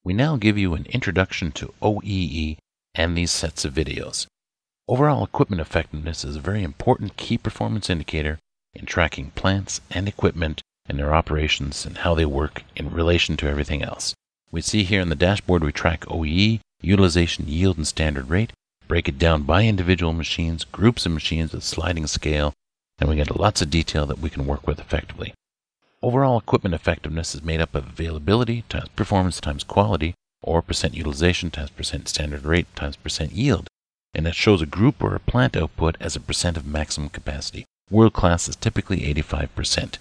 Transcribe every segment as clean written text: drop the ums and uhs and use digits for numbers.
We now give you an introduction to OEE and these sets of videos. Overall equipment effectiveness is a very important key performance indicator in tracking plants and equipment and their operations and how they work in relation to everything else. We see here in the dashboard we track OEE, utilization, yield, and standard rate, break it down by individual machines, groups of machines with sliding scale, and we get lots of detail that we can work with effectively. Overall equipment effectiveness is made up of availability times performance times quality, or percent utilization times percent standard rate times percent yield, and it shows a group or a plant output as a percent of maximum capacity. World class is typically 85%.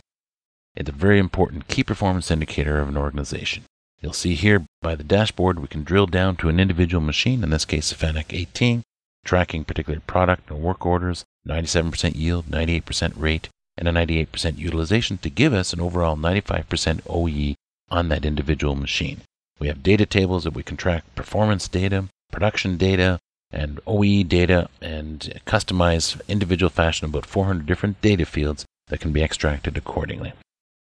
It's a very important key performance indicator of an organization. You'll see here by the dashboard we can drill down to an individual machine, in this case a FANUC 18, tracking particular product and work orders, 97% yield, 98% rate, and a 98% utilization to give us an overall 95% OEE on that individual machine. We have data tables that we can track performance data, production data, and OEE data, and customize individual fashion about 400 different data fields that can be extracted accordingly.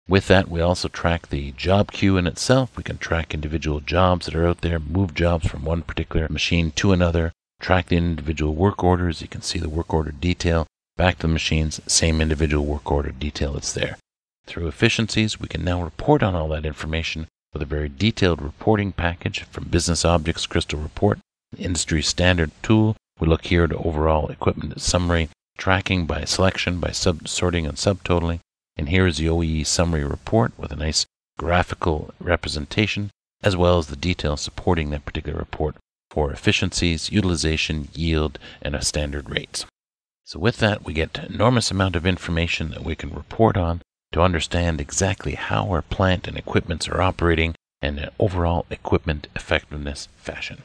With that, we also track the job queue in itself. We can track individual jobs that are out there, move jobs from one particular machine to another, track the individual work orders. You can see the work order detail back to the machines, same individual work order detail that's there. Through efficiencies, we can now report on all that information with a very detailed reporting package from Business Objects Crystal Report, an industry standard tool. We look here at overall equipment summary, tracking by selection, by sorting and subtotaling. And here is the OEE summary report with a nice graphical representation, as well as the detail supporting that particular report for efficiencies, utilization, yield, and a standard rates. So with that, we get an enormous amount of information that we can report on to understand exactly how our plant and equipments are operating in an overall equipment effectiveness fashion.